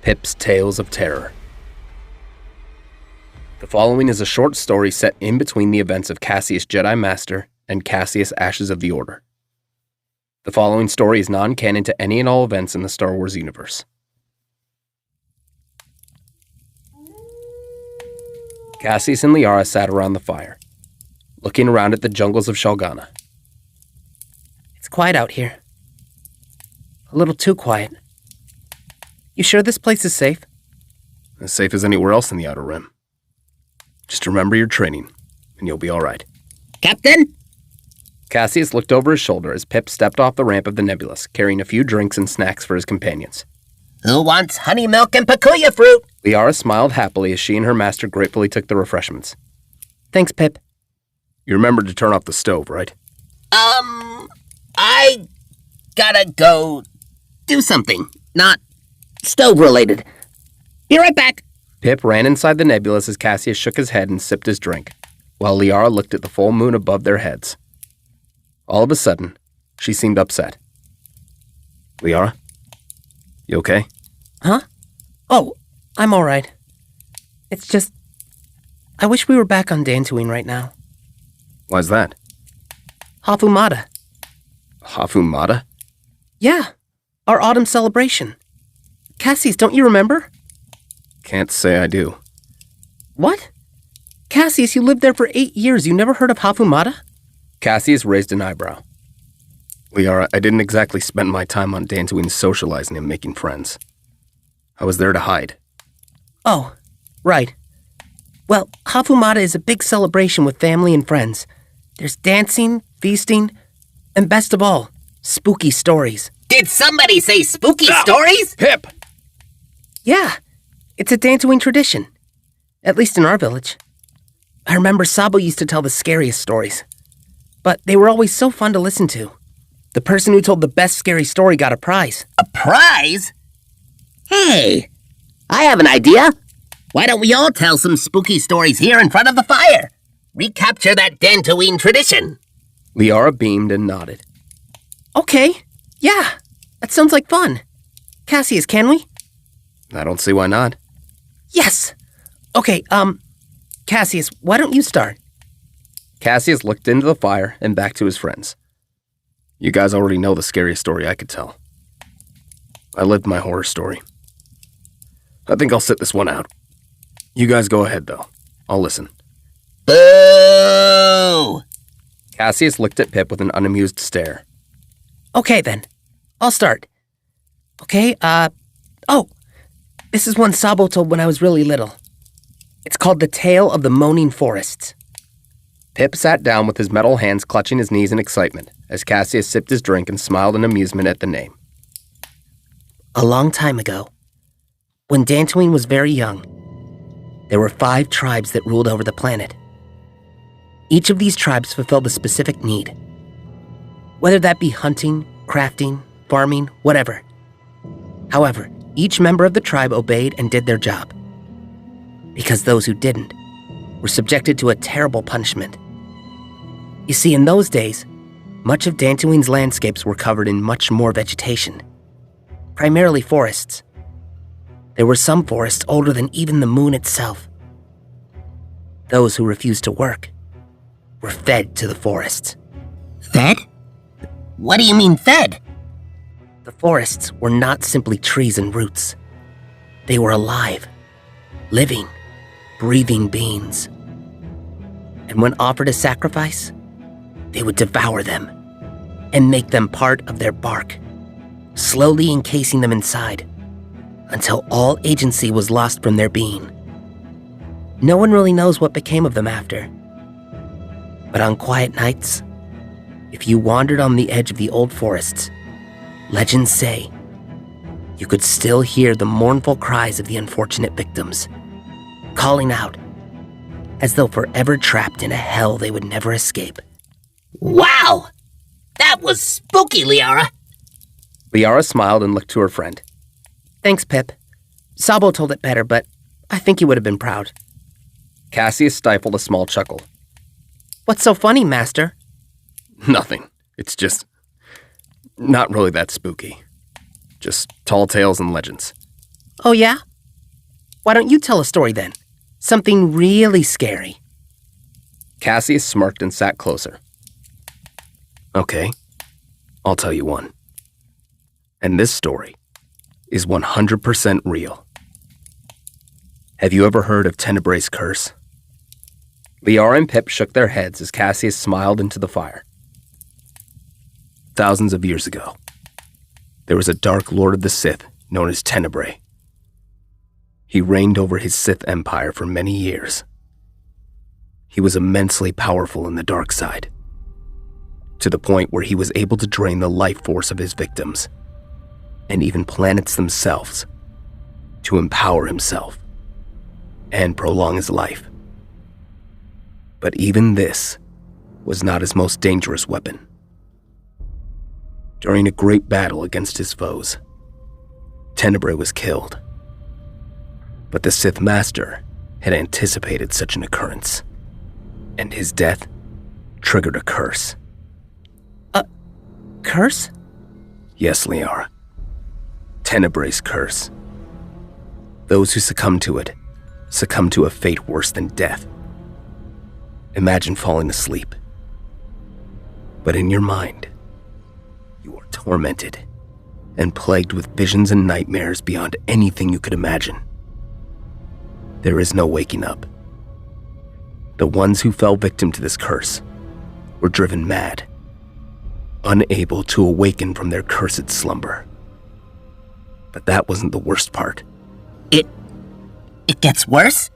Pip's Tales of Terror. The following is a short story set in between the events of Cassius Jedi Master and Cassius Ashes of the Order. The following story is non-canon to any and all events in the Star Wars universe. Cassius and Liara sat around the fire, looking around at the jungles of Shalgana. It's quiet out here. A little too quiet. You sure this place is safe? As safe as anywhere else in the Outer Rim. Just remember your training, and you'll be all right. Captain? Cassius looked over his shoulder as Pip stepped off the ramp of the Nebulus, carrying a few drinks and snacks for his companions. Who wants honey milk and pakuya fruit? Liara smiled happily as she and her master gratefully took the refreshments. Thanks, Pip. You remembered to turn off the stove, right? I gotta go do something, not stove-related. Be right back. Pip ran inside the Nebulus as Cassius shook his head and sipped his drink, while Liara looked at the full moon above their heads. All of a sudden, she seemed upset. Liara? You okay? Huh? Oh, I'm all right. It's just, I wish we were back on Dantooine right now. Why's that? Hafumata. Hafumata? Yeah, our autumn celebration. Cassius, don't you remember? Can't say I do. What? Cassius, you lived there for 8 years. You never heard of Hafumata? Cassius raised an eyebrow. Liara, I didn't exactly spend my time on Dantooine socializing and making friends. I was there to hide. Oh, right. Well, Hafumata is a big celebration with family and friends. There's dancing, feasting, and best of all, spooky stories. Did somebody say spooky stories? Pip! Yeah, it's a Dantooine tradition. At least in our village. I remember Sabo used to tell the scariest stories. But they were always so fun to listen to. The person who told the best scary story got a prize. A prize? Hey, I have an idea. Why don't we all tell some spooky stories here in front of the fire? Recapture that Dantooine tradition. Liara beamed and nodded. Okay, yeah, that sounds like fun. Cassius, can we? I don't see why not. Yes! Okay, Cassius, why don't you start? Cassius looked into the fire and back to his friends. You guys already know the scariest story I could tell. I lived my horror story. I think I'll sit this one out. You guys go ahead, though. I'll listen. Boo! Cassius looked at Pip with an unamused stare. Okay, then. I'll start. Okay, this is one Sabo told when I was really little. It's called The Tale of the Moaning Forests. Pip sat down with his metal hands clutching his knees in excitement as Cassius sipped his drink and smiled in amusement at the name. A long time ago, when Dantooine was very young, there were 5 tribes that ruled over the planet. Each of these tribes fulfilled a specific need. Whether that be hunting, crafting, farming, whatever. However, each member of the tribe obeyed and did their job. Because those who didn't were subjected to a terrible punishment. You see, in those days, much of Dantooine's landscapes were covered in much more vegetation, primarily forests. There were some forests older than even the moon itself. Those who refused to work were fed to the forests. Fed? What do you mean fed? The forests were not simply trees and roots. They were alive, living, breathing beings. And when offered a sacrifice, they would devour them and make them part of their bark, slowly encasing them inside until all agency was lost from their being. No one really knows what became of them after. But on quiet nights, if you wandered on the edge of the old forests, legends say you could still hear the mournful cries of the unfortunate victims, calling out as though forever trapped in a hell they would never escape. Wow! That was spooky, Liara. Liara smiled and looked to her friend. Thanks, Pip. Sabo told it better, but I think he would have been proud. Cassius stifled a small chuckle. What's so funny, Master? Nothing. It's just not really that spooky. Just tall tales and legends. Oh yeah? Why don't you tell a story then? Something really scary. Cassius smirked and sat closer. Okay, I'll tell you one. And this story is 100% real. Have you ever heard of Tenebre's curse? Liara and Pip shook their heads as Cassius smiled into the fire. Thousands of years ago, there was a dark lord of the Sith known as Tenebrae. He reigned over his Sith empire for many years. He was immensely powerful in the dark side, to the point where he was able to drain the life force of his victims, and even planets themselves, to empower himself and prolong his life. But even this was not his most dangerous weapon. During a great battle against his foes, Tenebrae was killed. But the Sith Master had anticipated such an occurrence, and his death triggered a curse. A curse? Yes, Liara. Tenebrae's curse. Those who succumb to it succumb to a fate worse than death. Imagine falling asleep, but in your mind, you are tormented and plagued with visions and nightmares beyond anything you could imagine. There is no waking up. The ones who fell victim to this curse were driven mad, unable to awaken from their cursed slumber. But that wasn't the worst part. It gets worse?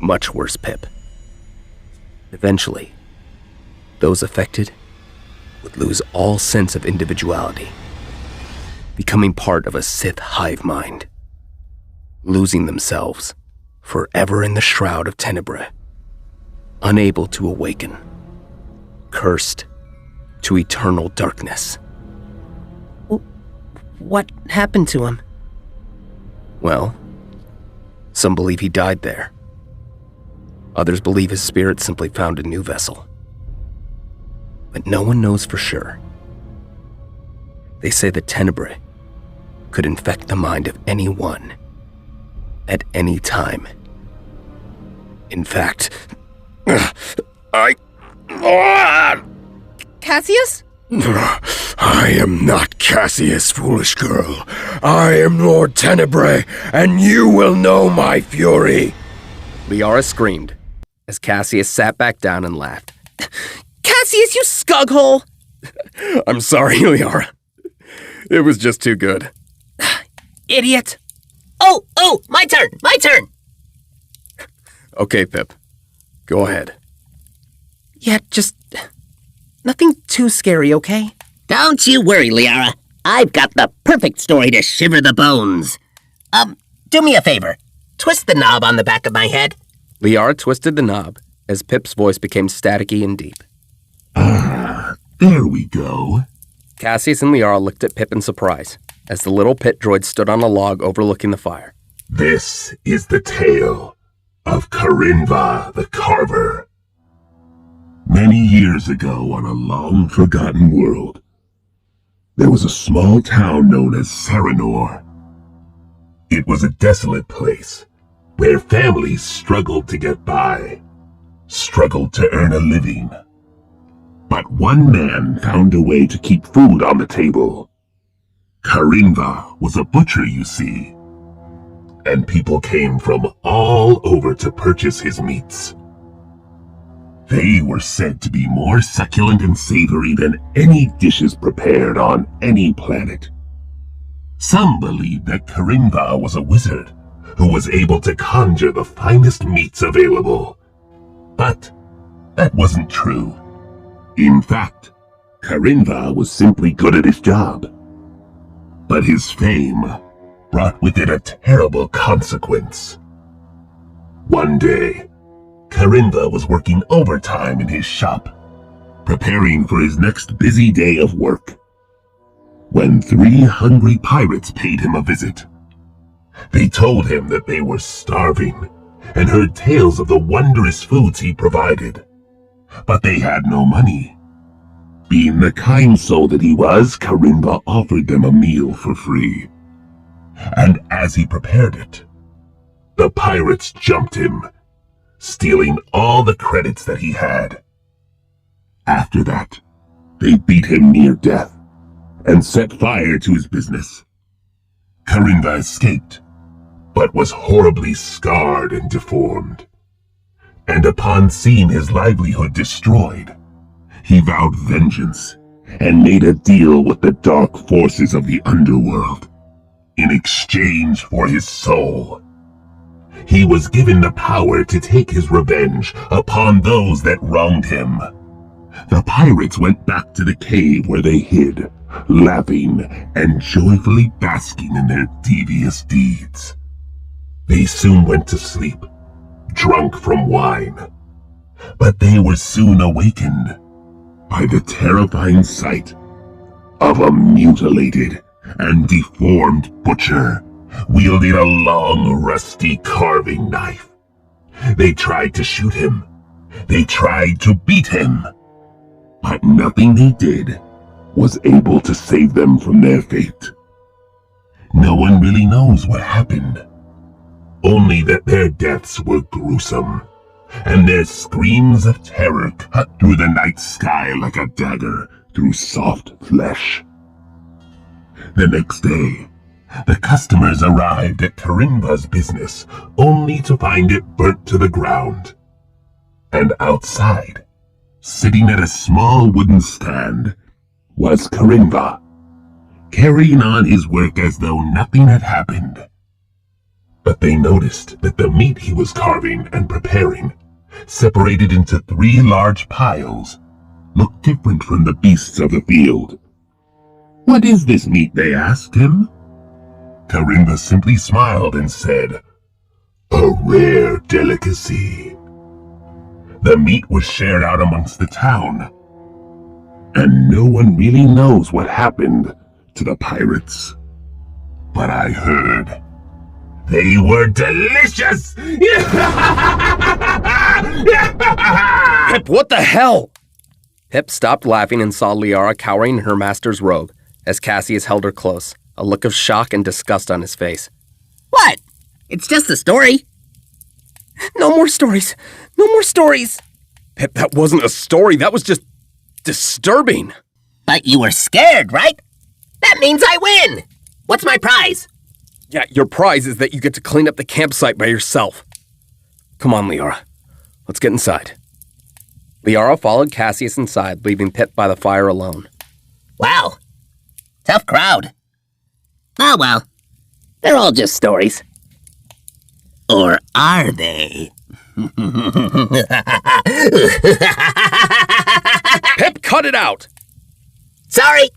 Much worse, Pip. Eventually, those affected would lose all sense of individuality, becoming part of a Sith hive mind, losing themselves forever in the shroud of Tenebrae, unable to awaken, cursed to eternal darkness. What happened to him? Well, some believe he died there. Others believe his spirit simply found a new vessel. But no one knows for sure. They say that Tenebrae could infect the mind of anyone at any time. In fact, Cassius? I am not Cassius, foolish girl. I am Lord Tenebrae, and you will know my fury. Liara screamed as Cassius sat back down and laughed. Cassius, you scughole! I'm sorry, Liara. It was just too good. Idiot! Oh, my turn! Okay, Pip. Go ahead. Yeah, just nothing too scary, okay? Don't you worry, Liara. I've got the perfect story to shiver the bones. Do me a favor. Twist the knob on the back of my head. Liara twisted the knob as Pip's voice became staticky and deep. There we go. Cassius and Liara looked at Pip in surprise as the little pit droid stood on a log overlooking the fire. This is the tale of Karinva the Carver. Many years ago on a long-forgotten world, there was a small town known as Saranor. It was a desolate place where families struggled to get by, struggled to earn a living. But one man found a way to keep food on the table. Karinva was a butcher, you see, and people came from all over to purchase his meats. They were said to be more succulent and savory than any dishes prepared on any planet. Some believed that Karinva was a wizard who was able to conjure the finest meats available. But that wasn't true. In fact, Karinva was simply good at his job. But his fame brought with it a terrible consequence. One day, Karinva was working overtime in his shop, preparing for his next busy day of work, when 3 hungry pirates paid him a visit. They told him that they were starving and heard tales of the wondrous foods he provided, but they had no money. Being the kind soul that he was, Karinva offered them a meal for free. and as he prepared it, the pirates jumped him, stealing all the credits that he had. After that, they beat him near death and set fire to his business. Karinva escaped, but was horribly scarred and deformed. And upon seeing his livelihood destroyed, he vowed vengeance and made a deal with the dark forces of the underworld in exchange for his soul. He was given the power to take his revenge upon those that wronged him. The pirates went back to the cave where they hid, laughing and joyfully basking in their devious deeds. They soon went to sleep, drunk from wine. But they were soon awakened by the terrifying sight of a mutilated and deformed butcher wielding a long, rusty carving knife. They tried to shoot him. They tried to beat him. But nothing they did was able to save them from their fate. No one really knows what happened. Only that their deaths were gruesome, and their screams of terror cut through the night sky like a dagger through soft flesh. The next day, the customers arrived at Karinva's business only to find it burnt to the ground. And outside, sitting at a small wooden stand, was Karinva, carrying on his work as though nothing had happened. But they noticed that the meat he was carving and preparing, separated into 3 large piles, looked different from the beasts of the field. "What is this meat?" they asked him. Karinva simply smiled and said, "A rare delicacy." The meat was shared out amongst the town, and no one really knows what happened to the pirates. But I heard they were delicious! Pip, what the hell? Pip stopped laughing and saw Liara cowering in her master's robe as Cassius held her close, a look of shock and disgust on his face. What? It's just a story. No more stories! No more stories! Pip, that wasn't a story. That was just disturbing. But you were scared, right? That means I win! What's my prize? Yeah, your prize is that you get to clean up the campsite by yourself. Come on, Liara. Let's get inside. Liara followed Cassius inside, leaving Pip by the fire alone. Wow. Tough crowd. Oh well. They're all just stories. Or are they? Pip, cut it out! Sorry.